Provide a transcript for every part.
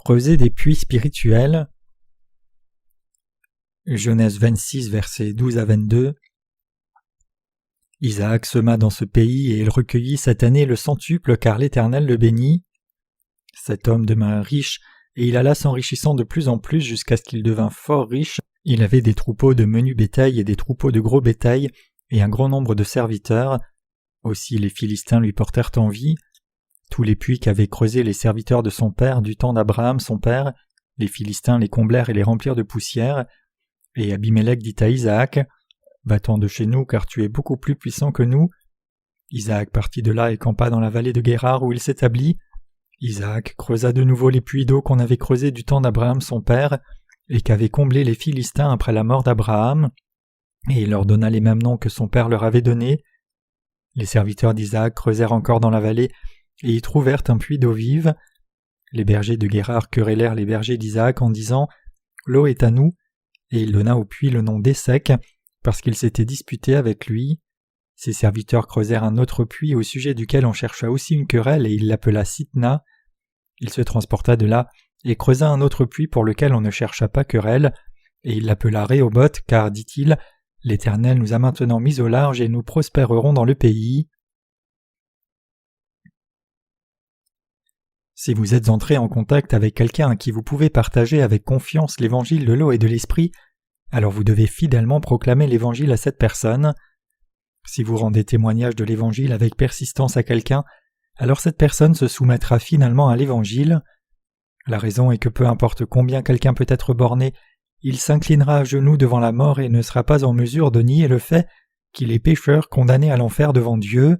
Creuser des puits spirituels. Genèse 26, versets 12 à 22. Isaac sema dans ce pays et il recueillit cette année le centuple car l'Éternel le bénit. Cet homme demeura riche et il alla s'enrichissant de plus en plus jusqu'à ce qu'il devint fort riche. Il avait des troupeaux de menu bétail et des troupeaux de gros bétail et un grand nombre de serviteurs. Aussi les Philistins lui portèrent envie. Tous les puits qu'avaient creusés les serviteurs de son père du temps d'Abraham son père, les Philistins les comblèrent et les remplirent de poussière. Et Abimelech dit à Isaac, « Va-t'en de chez nous, car tu es beaucoup plus puissant que nous. » Isaac partit de là et campa dans la vallée de Guérar où il s'établit. Isaac creusa de nouveau les puits d'eau qu'on avait creusés du temps d'Abraham son père, et qu'avaient comblés les Philistins après la mort d'Abraham, et il leur donna les mêmes noms que son père leur avait donnés. Les serviteurs d'Isaac creusèrent encore dans la vallée, et y trouvèrent un puits d'eau vive. Les bergers de Guérar querellèrent les bergers d'Isaac en disant « L'eau est à nous », et il donna au puits le nom d'Essek, parce qu'ils s'étaient disputés avec lui. Ses serviteurs creusèrent un autre puits au sujet duquel on chercha aussi une querelle, et il l'appela Sitna. Il se transporta de là, et creusa un autre puits pour lequel on ne chercha pas querelle, et il l'appela Rehoboth, car, dit-il, « L'Éternel nous a maintenant mis au large, et nous prospérerons dans le pays. » Si vous êtes entré en contact avec quelqu'un à qui vous pouvez partager avec confiance l'évangile de l'eau et de l'esprit, alors vous devez fidèlement proclamer l'évangile à cette personne. Si vous rendez témoignage de l'évangile avec persistance à quelqu'un, alors cette personne se soumettra finalement à l'évangile. La raison est que peu importe combien quelqu'un peut être borné, il s'inclinera à genoux devant la mort et ne sera pas en mesure de nier le fait qu'il est pécheur condamné à l'enfer devant Dieu.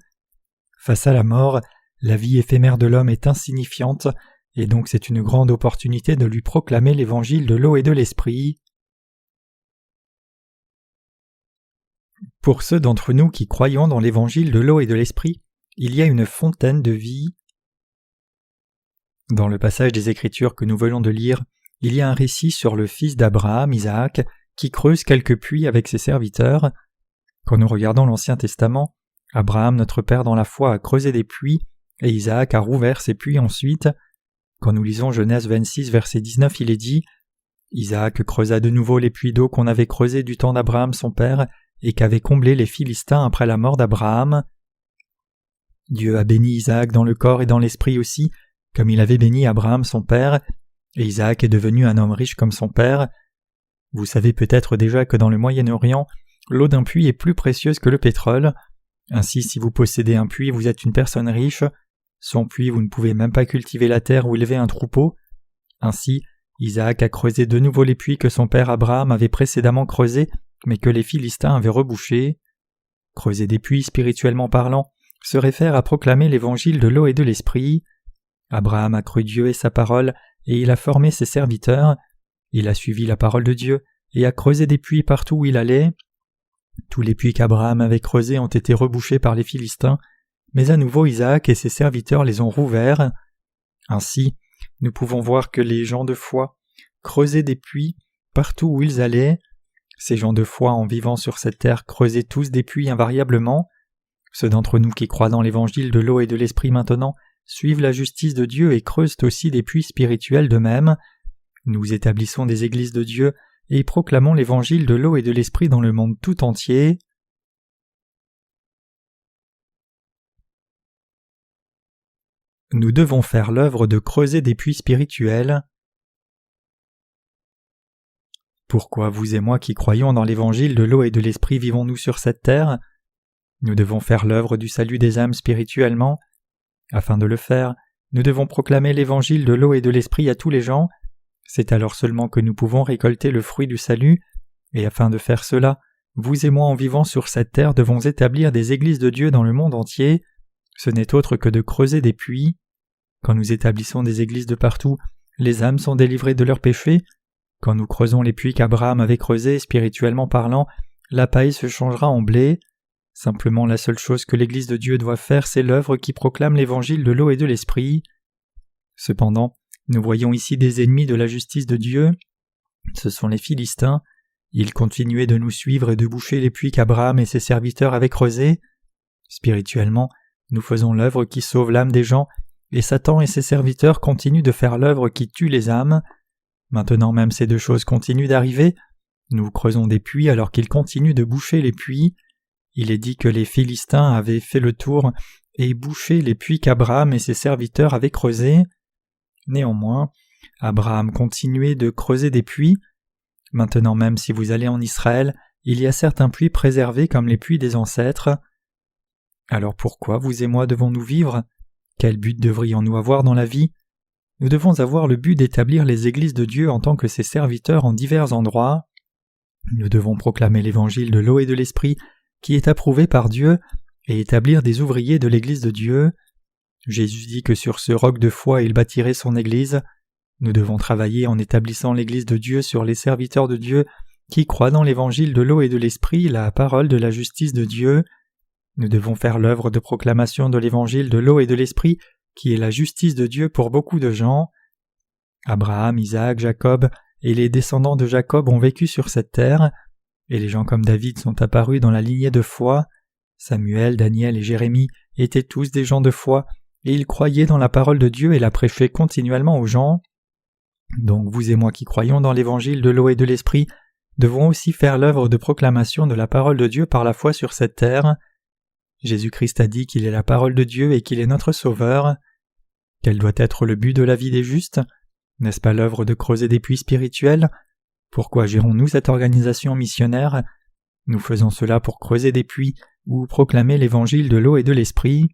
Face à la mort, la vie éphémère de l'homme est insignifiante, et donc c'est une grande opportunité de lui proclamer l'évangile de l'eau et de l'esprit. Pour ceux d'entre nous qui croyons dans l'évangile de l'eau et de l'esprit, il y a une fontaine de vie. Dans le passage des Écritures que nous venons de lire, il y a un récit sur le fils d'Abraham, Isaac, qui creuse quelques puits avec ses serviteurs. Quand nous regardons l'Ancien Testament, Abraham, notre père dans la foi, a creusé des puits, et Isaac a rouvert ces puits ensuite. Quand nous lisons Genèse 26, verset 19, il est dit « Isaac creusa de nouveau les puits d'eau qu'on avait creusés du temps d'Abraham son père, et qu'avaient comblés les Philistins après la mort d'Abraham. » Dieu a béni Isaac dans le corps et dans l'esprit aussi, comme il avait béni Abraham son père, et Isaac est devenu un homme riche comme son père. Vous savez peut-être déjà que dans le Moyen-Orient, l'eau d'un puits est plus précieuse que le pétrole. Ainsi, si vous possédez un puits, vous êtes une personne riche. Sans puits, vous ne pouvez même pas cultiver la terre ou élever un troupeau. Ainsi, Isaac a creusé de nouveau les puits que son père Abraham avait précédemment creusés, mais que les Philistins avaient rebouchés. Creuser des puits, spirituellement parlant, se réfère à proclamer l'évangile de l'eau et de l'esprit. Abraham a cru Dieu et sa parole, et il a formé ses serviteurs. Il a suivi la parole de Dieu, et a creusé des puits partout où il allait. Tous les puits qu'Abraham avait creusés ont été rebouchés par les Philistins, mais à nouveau Isaac et ses serviteurs les ont rouverts. Ainsi, nous pouvons voir que les gens de foi creusaient des puits partout où ils allaient. Ces gens de foi en vivant sur cette terre creusaient tous des puits invariablement. Ceux d'entre nous qui croient dans l'évangile de l'eau et de l'esprit maintenant suivent la justice de Dieu et creusent aussi des puits spirituels d'eux-mêmes. Nous établissons des églises de Dieu et proclamons l'évangile de l'eau et de l'esprit dans le monde tout entier. Nous devons faire l'œuvre de creuser des puits spirituels. Pourquoi vous et moi qui croyons dans l'évangile de l'eau et de l'esprit vivons-nous sur cette terre ? Nous devons faire l'œuvre du salut des âmes spirituellement. Afin de le faire, nous devons proclamer l'évangile de l'eau et de l'esprit à tous les gens. C'est alors seulement que nous pouvons récolter le fruit du salut, et afin de faire cela, vous et moi en vivant sur cette terre devons établir des églises de Dieu dans le monde entier. Ce n'est autre que de creuser des puits. Quand nous établissons des églises de partout, les âmes sont délivrées de leurs péchés. Quand nous creusons les puits qu'Abraham avait creusés, spirituellement parlant, la paille se changera en blé. Simplement la seule chose que l'Église de Dieu doit faire, c'est l'œuvre qui proclame l'évangile de l'eau et de l'esprit. Cependant, nous voyons ici des ennemis de la justice de Dieu. Ce sont les Philistins. Ils continuaient de nous suivre et de boucher les puits qu'Abraham et ses serviteurs avaient creusés. Spirituellement, nous faisons l'œuvre qui sauve l'âme des gens, et Satan et ses serviteurs continuent de faire l'œuvre qui tue les âmes. Maintenant même ces deux choses continuent d'arriver. Nous creusons des puits alors qu'ils continuent de boucher les puits. Il est dit que les Philistins avaient fait le tour et bouché les puits qu'Abraham et ses serviteurs avaient creusés. Néanmoins, Abraham continuait de creuser des puits. Maintenant même si vous allez en Israël, il y a certains puits préservés comme les puits des ancêtres. Alors pourquoi vous et moi devons-nous vivre ? Quel but devrions-nous avoir dans la vie ? Nous devons avoir le but d'établir les églises de Dieu en tant que ses serviteurs en divers endroits. Nous devons proclamer l'évangile de l'eau et de l'esprit qui est approuvé par Dieu et établir des ouvriers de l'église de Dieu. Jésus dit que sur ce roc de foi il bâtirait son église. Nous devons travailler en établissant l'église de Dieu sur les serviteurs de Dieu qui croient dans l'évangile de l'eau et de l'esprit, la parole de la justice de Dieu. Nous devons faire l'œuvre de proclamation de l'évangile de l'eau et de l'esprit qui est la justice de Dieu pour beaucoup de gens. Abraham, Isaac, Jacob et les descendants de Jacob ont vécu sur cette terre, et les gens comme David sont apparus dans la lignée de foi. Samuel, Daniel et Jérémie étaient tous des gens de foi, et ils croyaient dans la parole de Dieu et la prêchaient continuellement aux gens. Donc vous et moi qui croyons dans l'évangile de l'eau et de l'esprit devons aussi faire l'œuvre de proclamation de la parole de Dieu par la foi sur cette terre. Jésus-Christ a dit qu'il est la parole de Dieu et qu'il est notre Sauveur. Quel doit être le but de la vie des justes ? N'est-ce pas l'œuvre de creuser des puits spirituels ? Pourquoi gérons-nous cette organisation missionnaire ? Nous faisons cela pour creuser des puits ou proclamer l'évangile de l'eau et de l'esprit.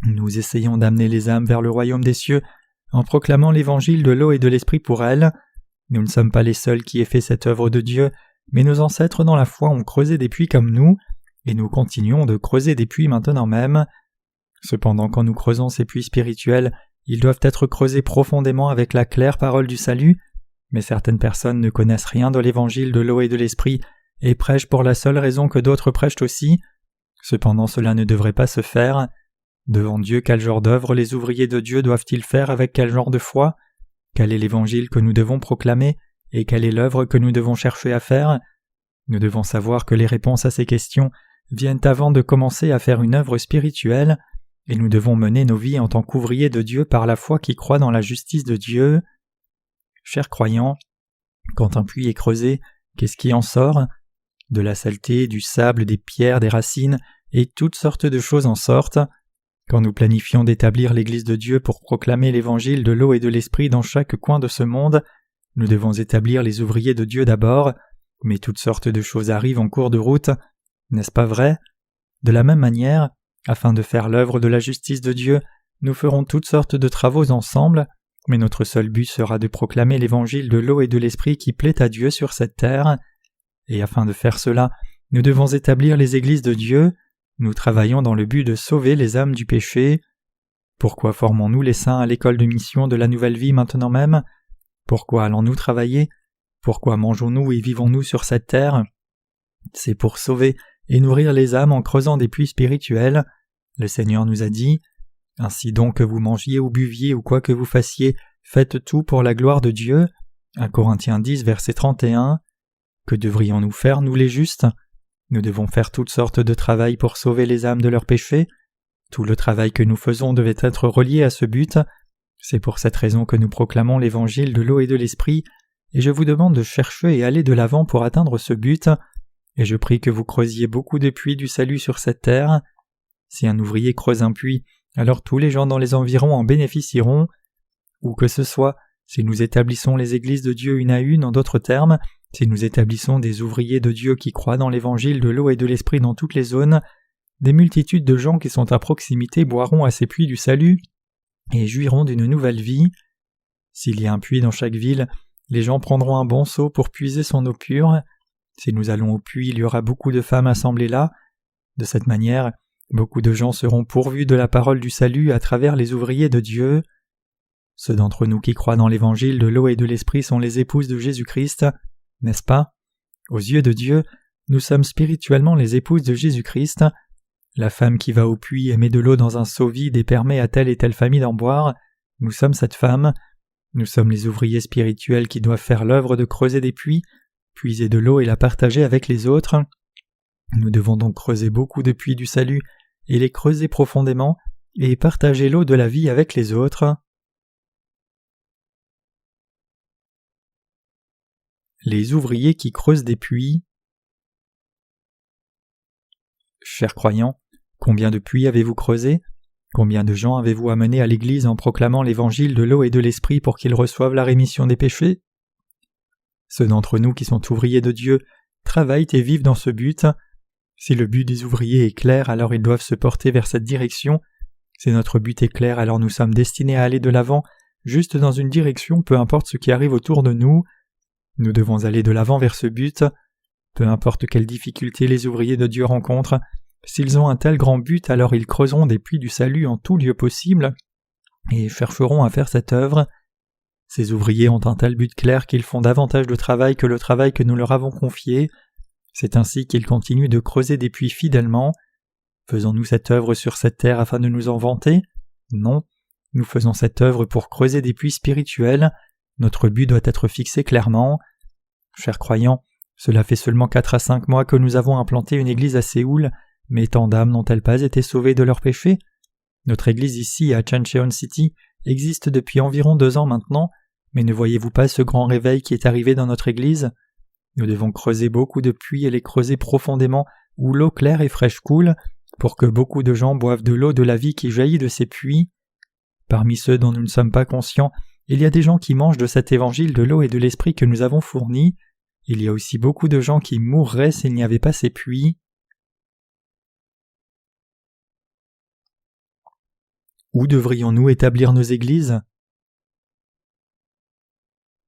Nous essayons d'amener les âmes vers le royaume des cieux en proclamant l'évangile de l'eau et de l'esprit pour elles. Nous ne sommes pas les seuls qui aient fait cette œuvre de Dieu, mais nos ancêtres dans la foi ont creusé des puits comme nous, et nous continuons de creuser des puits maintenant même. Cependant, quand nous creusons ces puits spirituels, ils doivent être creusés profondément avec la claire parole du salut, mais certaines personnes ne connaissent rien de l'évangile de l'eau et de l'esprit et prêchent pour la seule raison que d'autres prêchent aussi. Cependant, cela ne devrait pas se faire. Devant Dieu, quel genre d'œuvre les ouvriers de Dieu doivent-ils faire avec quel genre de foi ? Quel est l'évangile que nous devons proclamer et quelle est l'œuvre que nous devons chercher à faire ? Nous devons savoir que les réponses à ces questions viennent avant de commencer à faire une œuvre spirituelle, et nous devons mener nos vies en tant qu'ouvriers de Dieu par la foi qui croit dans la justice de Dieu. Chers croyants, quand un puits est creusé, qu'est-ce qui en sort ? De la saleté, du sable, des pierres, des racines, et toutes sortes de choses en sortent. Quand nous planifions d'établir l'Église de Dieu pour proclamer l'évangile de l'eau et de l'esprit dans chaque coin de ce monde, nous devons établir les ouvriers de Dieu d'abord, mais toutes sortes de choses arrivent en cours de route. N'est-ce pas vrai ? De la même manière, afin de faire l'œuvre de la justice de Dieu, nous ferons toutes sortes de travaux ensemble, mais notre seul but sera de proclamer l'évangile de l'eau et de l'esprit qui plaît à Dieu sur cette terre. Et afin de faire cela, nous devons établir les églises de Dieu. Nous travaillons dans le but de sauver les âmes du péché. Pourquoi formons-nous les saints à l'école de mission de la nouvelle vie maintenant même ? Pourquoi allons-nous travailler ? Pourquoi mangeons-nous et vivons-nous sur cette terre ? C'est pour sauver et nourrir les âmes en creusant des puits spirituels. Le Seigneur nous a dit « Ainsi donc que vous mangiez ou buviez ou quoi que vous fassiez, faites tout pour la gloire de Dieu. » 1 Corinthiens 10, verset 31. Que devrions-nous faire, nous les justes ? Nous devons faire toutes sortes de travail pour sauver les âmes de leurs péchés. Tout le travail que nous faisons devait être relié à ce but. C'est pour cette raison que nous proclamons l'évangile de l'eau et de l'esprit, et je vous demande de chercher et aller de l'avant pour atteindre ce but. Et je prie que vous creusiez beaucoup de puits du salut sur cette terre. Si un ouvrier creuse un puits, alors tous les gens dans les environs en bénéficieront. Où que ce soit, si nous établissons les églises de Dieu une à une, en d'autres termes, si nous établissons des ouvriers de Dieu qui croient dans l'évangile de l'eau et de l'esprit dans toutes les zones, des multitudes de gens qui sont à proximité boiront à ces puits du salut et jouiront d'une nouvelle vie. S'il y a un puits dans chaque ville, les gens prendront un bon seau pour puiser son eau pure. Si nous allons au puits, il y aura beaucoup de femmes assemblées là. De cette manière, beaucoup de gens seront pourvus de la parole du salut à travers les ouvriers de Dieu. Ceux d'entre nous qui croient dans l'évangile de l'eau et de l'esprit sont les épouses de Jésus-Christ, n'est-ce pas ? Aux yeux de Dieu, nous sommes spirituellement les épouses de Jésus-Christ. La femme qui va au puits et met de l'eau dans un seau vide et permet à telle et telle famille d'en boire, nous sommes cette femme. Nous sommes les ouvriers spirituels qui doivent faire l'œuvre de creuser des puits, puiser de l'eau et la partager avec les autres. Nous devons donc creuser beaucoup de puits du salut et les creuser profondément et partager l'eau de la vie avec les autres. Les ouvriers qui creusent des puits. Chers croyants, combien de puits avez-vous creusé? Combien de gens avez-vous amenés à l'Église en proclamant l'évangile de l'eau et de l'esprit pour qu'ils reçoivent la rémission des péchés? Ceux d'entre nous qui sont ouvriers de Dieu travaillent et vivent dans ce but. Si le but des ouvriers est clair, alors ils doivent se porter vers cette direction. Si notre but est clair, alors nous sommes destinés à aller de l'avant, juste dans une direction, peu importe ce qui arrive autour de nous. Nous devons aller de l'avant vers ce but. Peu importe quelles difficultés les ouvriers de Dieu rencontrent, s'ils ont un tel grand but, alors ils creuseront des puits du salut en tout lieu possible et chercheront à faire cette œuvre. Ces ouvriers ont un tel but clair qu'ils font davantage de travail que le travail que nous leur avons confié. C'est ainsi qu'ils continuent de creuser des puits fidèlement. Faisons-nous cette œuvre sur cette terre afin de nous en vanter? Non. Nous faisons cette œuvre pour creuser des puits spirituels. Notre but doit être fixé clairement. Chers croyants, cela fait seulement 4 à 5 mois que nous avons implanté une église à Séoul, mais tant d'âmes n'ont-elles pas été sauvées de leurs péchés? Notre église ici à Chuncheon City existe depuis environ 2 ans maintenant, mais ne voyez-vous pas ce grand réveil qui est arrivé dans notre église? Nous devons creuser beaucoup de puits et les creuser profondément où l'eau claire et fraîche coule, pour que beaucoup de gens boivent de l'eau de la vie qui jaillit de ces puits. Parmi ceux dont nous ne sommes pas conscients, il y a des gens qui mangent de cet évangile de l'eau et de l'esprit que nous avons fourni. Il y a aussi beaucoup de gens qui mourraient s'il n'y avait pas ces puits. Où devrions-nous établir nos églises?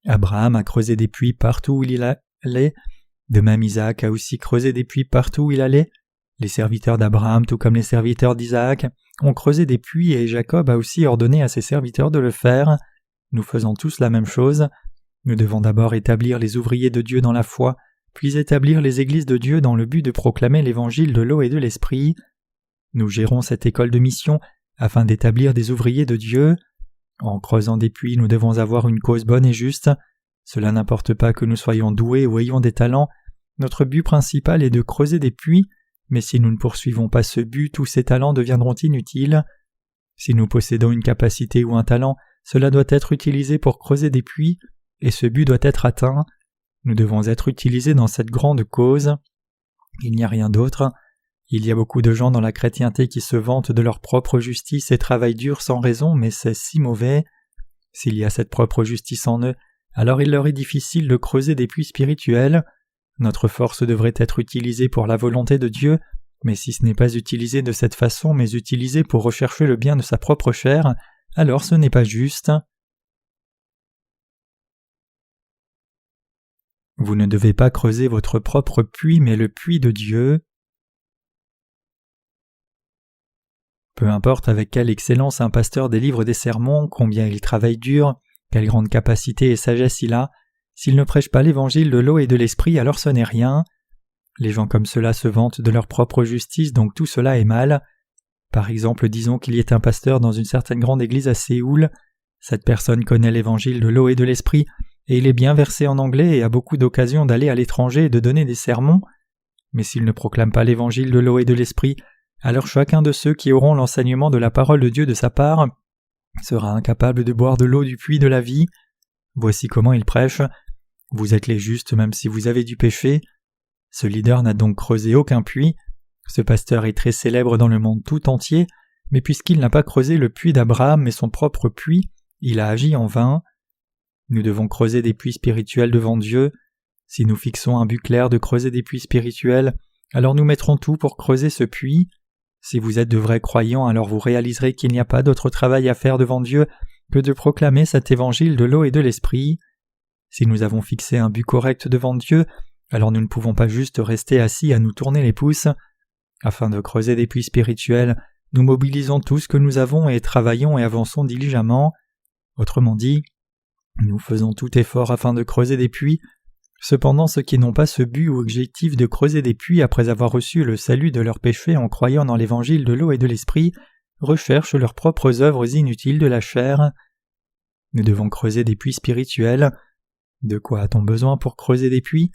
Abraham a creusé des puits partout où il allait. De même Isaac a aussi creusé des puits partout où il allait. Les serviteurs d'Abraham, tout comme les serviteurs d'Isaac, ont creusé des puits et Jacob a aussi ordonné à ses serviteurs de le faire. Nous faisons tous la même chose. Nous devons d'abord établir les ouvriers de Dieu dans la foi, puis établir les églises de Dieu dans le but de proclamer l'évangile de l'eau et de l'esprit. Nous gérons cette école de mission afin d'établir des ouvriers de Dieu. En creusant des puits, nous devons avoir une cause bonne et juste. Cela n'importe pas que nous soyons doués ou ayons des talents. Notre but principal est de creuser des puits, mais si nous ne poursuivons pas ce but, tous ces talents deviendront inutiles. Si nous possédons une capacité ou un talent, cela doit être utilisé pour creuser des puits, et ce but doit être atteint. Nous devons être utilisés dans cette grande cause. Il n'y a rien d'autre. Il y a beaucoup de gens dans la chrétienté qui se vantent de leur propre justice et travaillent dur sans raison, mais c'est si mauvais. S'il y a cette propre justice en eux, alors il leur est difficile de creuser des puits spirituels. Notre force devrait être utilisée pour la volonté de Dieu, mais si ce n'est pas utilisé de cette façon, mais utilisé pour rechercher le bien de sa propre chair, alors ce n'est pas juste. Vous ne devez pas creuser votre propre puits, mais le puits de Dieu. Peu importe avec quelle excellence un pasteur délivre des sermons, combien il travaille dur, quelle grande capacité et sagesse il a, s'il ne prêche pas l'évangile de l'eau et de l'esprit, alors ce n'est rien. Les gens comme cela se vantent de leur propre justice, donc tout cela est mal. Par exemple, disons qu'il y ait un pasteur dans une certaine grande église à Séoul. Cette personne connaît l'évangile de l'eau et de l'esprit, et il est bien versé en anglais et a beaucoup d'occasions d'aller à l'étranger et de donner des sermons. Mais s'il ne proclame pas l'évangile de l'eau et de l'esprit, alors chacun de ceux qui auront l'enseignement de la parole de Dieu de sa part sera incapable de boire de l'eau du puits de la vie. Voici comment il prêche. Vous êtes les justes même si vous avez du péché. Ce leader n'a donc creusé aucun puits. Ce pasteur est très célèbre dans le monde tout entier, mais puisqu'il n'a pas creusé le puits d'Abraham mais son propre puits, il a agi en vain. Nous devons creuser des puits spirituels devant Dieu. Si nous fixons un but clair de creuser des puits spirituels, alors nous mettrons tout pour creuser ce puits. Si vous êtes de vrais croyants, alors vous réaliserez qu'il n'y a pas d'autre travail à faire devant Dieu que de proclamer cet évangile de l'eau et de l'esprit. Si nous avons fixé un but correct devant Dieu, alors nous ne pouvons pas juste rester assis à nous tourner les pouces. Afin de creuser des puits spirituels, nous mobilisons tout ce que nous avons et travaillons et avançons diligemment. Autrement dit, nous faisons tout effort afin de creuser des puits. Cependant, ceux qui n'ont pas ce but ou objectif de creuser des puits après avoir reçu le salut de leurs péchés en croyant dans l'évangile de l'eau et de l'esprit, recherchent leurs propres œuvres inutiles de la chair. Nous devons creuser des puits spirituels. De quoi a-t-on besoin pour creuser des puits?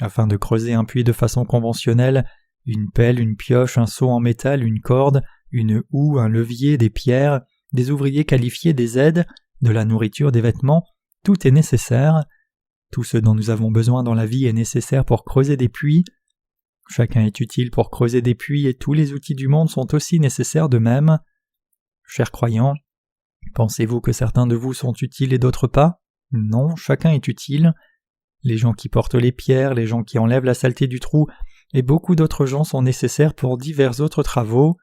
Afin de creuser un puits de façon conventionnelle, une pelle, une pioche, un seau en métal, une corde, une houe, un levier, des pierres, des ouvriers qualifiés, des aides, de la nourriture, des vêtements, tout est nécessaire. Tout ce dont nous avons besoin dans la vie est nécessaire pour creuser des puits. Chacun est utile pour creuser des puits et tous les outils du monde sont aussi nécessaires de même. Chers croyants, pensez-vous que certains de vous sont utiles et d'autres pas? Non, chacun est utile. Les gens qui portent les pierres, les gens qui enlèvent la saleté du trou, et beaucoup d'autres gens sont nécessaires pour divers autres travaux.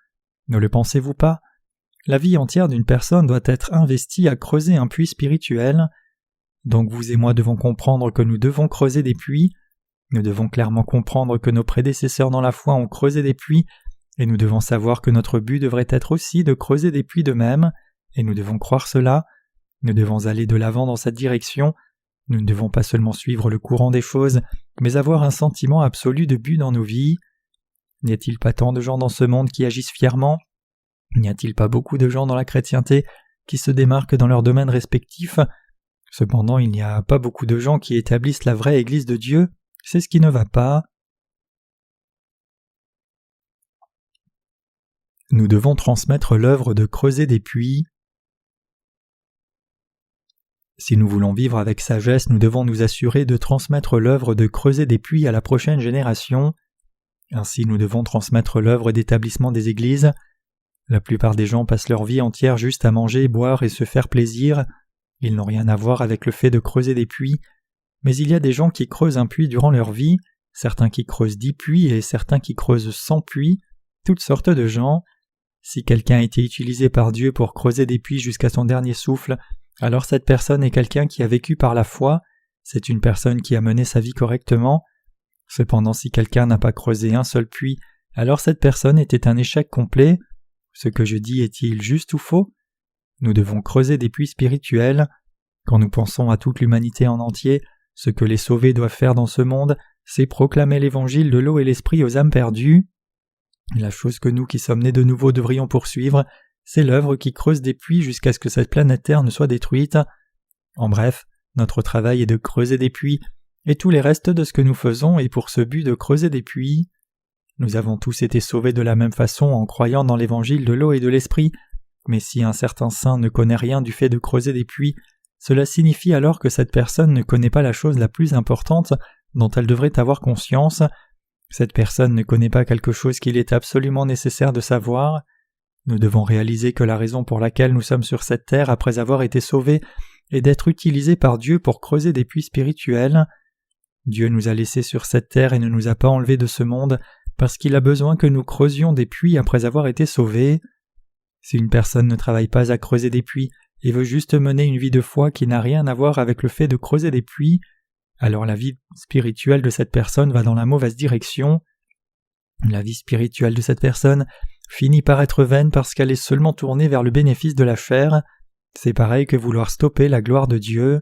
Ne le pensez-vous pas? La vie entière d'une personne doit être investie à creuser un puits spirituel. Donc vous et moi devons comprendre que nous devons creuser des puits. Nous devons clairement comprendre que nos prédécesseurs dans la foi ont creusé des puits, et nous devons savoir que notre but devrait être aussi de creuser des puits de même, et nous devons croire cela. Nous devons aller de l'avant dans cette direction. Nous ne devons pas seulement suivre le courant des choses, mais avoir un sentiment absolu de but dans nos vies. N'y a-t-il pas tant de gens dans ce monde qui agissent fièrement? N'y a-t-il pas beaucoup de gens dans la chrétienté qui se démarquent dans leur domaine respectif? Cependant, il n'y a pas beaucoup de gens qui établissent la vraie Église de Dieu. C'est ce qui ne va pas. Nous devons transmettre l'œuvre de creuser des puits. Si nous voulons vivre avec sagesse, nous devons nous assurer de transmettre l'œuvre de creuser des puits à la prochaine génération. Ainsi, nous devons transmettre l'œuvre d'établissement des églises. La plupart des gens passent leur vie entière juste à manger, boire et se faire plaisir. Ils n'ont rien à voir avec le fait de creuser des puits. Mais il y a des gens qui creusent un puits durant leur vie, certains qui creusent 10 puits et certains qui creusent 100 puits, toutes sortes de gens. Si quelqu'un a été utilisé par Dieu pour creuser des puits jusqu'à son dernier souffle, alors cette personne est quelqu'un qui a vécu par la foi, c'est une personne qui a mené sa vie correctement. Cependant, si quelqu'un n'a pas creusé un seul puits, alors cette personne était un échec complet. Ce que je dis est-il juste ou faux? Nous devons creuser des puits spirituels. Quand nous pensons à toute l'humanité en entier, ce que les sauvés doivent faire dans ce monde, c'est proclamer l'évangile de l'eau et l'esprit aux âmes perdues. La chose que nous qui sommes nés de nouveau devrions poursuivre, c'est l'œuvre qui creuse des puits jusqu'à ce que cette planète Terre ne soit détruite. En bref, notre travail est de creuser des puits, et tous les restes de ce que nous faisons est pour ce but de creuser des puits. Nous avons tous été sauvés de la même façon en croyant dans l'évangile de l'eau et de l'esprit, mais si un certain saint ne connaît rien du fait de creuser des puits, cela signifie alors que cette personne ne connaît pas la chose la plus importante dont elle devrait avoir conscience. Cette personne ne connaît pas quelque chose qu'il est absolument nécessaire de savoir. Nous devons réaliser que la raison pour laquelle nous sommes sur cette terre après avoir été sauvés est d'être utilisés par Dieu pour creuser des puits spirituels. Dieu nous a laissés sur cette terre et ne nous a pas enlevés de ce monde parce qu'il a besoin que nous creusions des puits après avoir été sauvés. Si une personne ne travaille pas à creuser des puits et veut juste mener une vie de foi qui n'a rien à voir avec le fait de creuser des puits, alors la vie spirituelle de cette personne va dans la mauvaise direction. La vie spirituelle de cette personne finit par être vaine parce qu'elle est seulement tournée vers le bénéfice de la chair. C'est pareil que vouloir stopper la gloire de Dieu.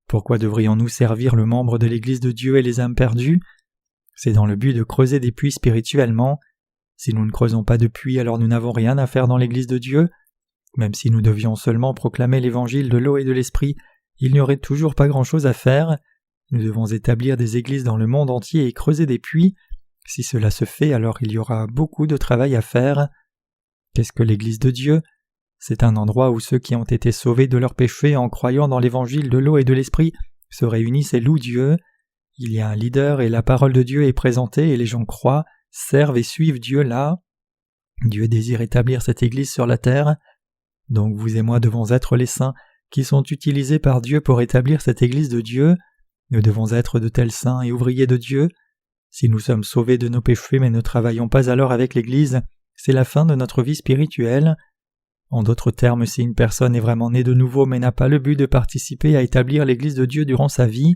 Pourquoi devrions-nous servir le membre de l'Église de Dieu et les âmes perdues? C'est dans le but de creuser des puits spirituellement. Si nous ne creusons pas de puits, alors nous n'avons rien à faire dans l'Église de Dieu. Même si nous devions seulement proclamer l'évangile de l'eau et de l'esprit, il n'y aurait toujours pas grand-chose à faire. Nous devons établir des églises dans le monde entier et creuser des puits. Si cela se fait, alors il y aura beaucoup de travail à faire. Qu'est-ce que l'Église de Dieu? C'est un endroit où ceux qui ont été sauvés de leurs péchés en croyant dans l'évangile de l'eau et de l'esprit se réunissent et louent Dieu. Il y a un leader et la parole de Dieu est présentée et les gens croient, servent et suivent Dieu là. Dieu désire établir cette Église sur la terre. Donc vous et moi devons être les saints qui sont utilisés par Dieu pour établir cette Église de Dieu. Nous devons être de tels saints et ouvriers de Dieu. Si nous sommes sauvés de nos péchés mais ne travaillons pas alors avec l'Église, c'est la fin de notre vie spirituelle. En d'autres termes, si une personne est vraiment née de nouveau mais n'a pas le but de participer à établir l'Église de Dieu durant sa vie,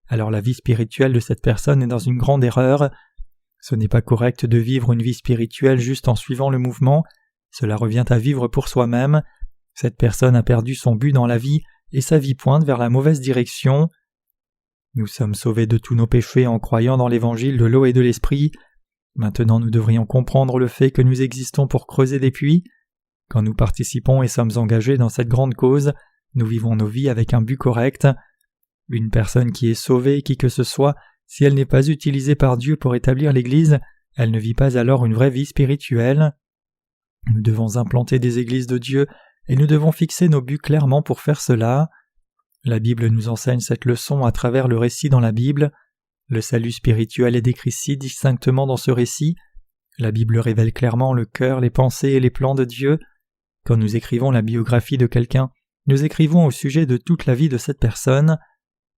alors la vie spirituelle de cette personne est dans une grande erreur. Ce n'est pas correct de vivre une vie spirituelle juste en suivant le mouvement. Cela revient à vivre pour soi-même. Cette personne a perdu son but dans la vie et sa vie pointe vers la mauvaise direction. Nous sommes sauvés de tous nos péchés en croyant dans l'évangile de l'eau et de l'esprit. Maintenant nous devrions comprendre le fait que nous existons pour creuser des puits. Quand nous participons et sommes engagés dans cette grande cause, nous vivons nos vies avec un but correct. Une personne qui est sauvée, qui que ce soit, si elle n'est pas utilisée par Dieu pour établir l'Église, elle ne vit pas alors une vraie vie spirituelle. Nous devons implanter des églises de Dieu et nous devons fixer nos buts clairement pour faire cela. La Bible nous enseigne cette leçon à travers le récit dans la Bible. Le salut spirituel est décrit si distinctement dans ce récit. La Bible révèle clairement le cœur, les pensées et les plans de Dieu. Quand nous écrivons la biographie de quelqu'un, nous écrivons au sujet de toute la vie de cette personne.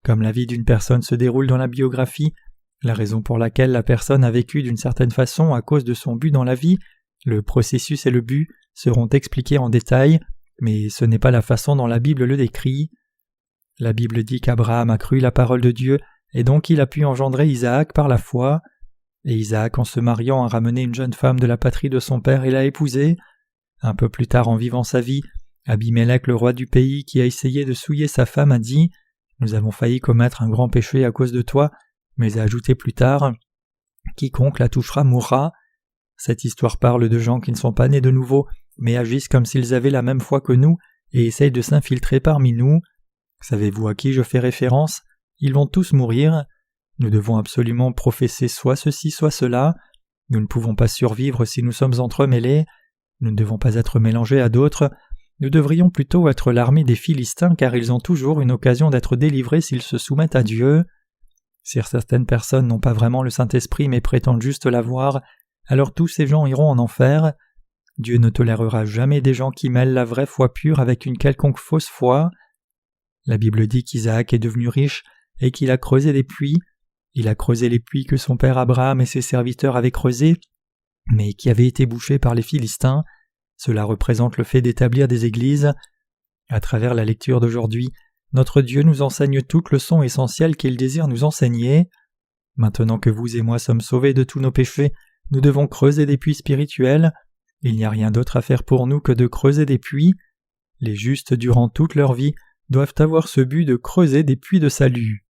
Comme la vie d'une personne se déroule dans la biographie, la raison pour laquelle la personne a vécu d'une certaine façon à cause de son but dans la vie, le processus et le but seront expliqués en détail, mais ce n'est pas la façon dont la Bible le décrit. La Bible dit qu'Abraham a cru la parole de Dieu et donc il a pu engendrer Isaac par la foi. Et Isaac, en se mariant, a ramené une jeune femme de la patrie de son père et l'a épousée. Un peu plus tard, en vivant sa vie, Abimélec, le roi du pays, qui a essayé de souiller sa femme, a dit « Nous avons failli commettre un grand péché à cause de toi », mais a ajouté plus tard « Quiconque la touchera mourra ». Cette histoire parle de gens qui ne sont pas nés de nouveau, mais agissent comme s'ils avaient la même foi que nous et essayent de s'infiltrer parmi nous. Savez-vous à qui je fais référence? Ils vont tous mourir. Nous devons absolument professer soit ceci, soit cela. Nous ne pouvons pas survivre si nous sommes entremêlés. Nous ne devons pas être mélangés à d'autres. Nous devrions plutôt être l'armée des Philistins car ils ont toujours une occasion d'être délivrés s'ils se soumettent à Dieu. Si certaines personnes n'ont pas vraiment le Saint-Esprit mais prétendent juste l'avoir, alors tous ces gens iront en enfer. Dieu ne tolérera jamais des gens qui mêlent la vraie foi pure avec une quelconque fausse foi. La Bible dit qu'Isaac est devenu riche et qu'il a creusé des puits. Il a creusé les puits que son père Abraham et ses serviteurs avaient creusés, mais qui avaient été bouchés par les Philistins. Cela représente le fait d'établir des églises. À travers la lecture d'aujourd'hui, notre Dieu nous enseigne toute leçon essentielle qu'il désire nous enseigner. Maintenant que vous et moi sommes sauvés de tous nos péchés, nous devons creuser des puits spirituels. Il n'y a rien d'autre à faire pour nous que de creuser des puits. Les justes, durant toute leur vie, doivent avoir ce but de creuser des puits de salut.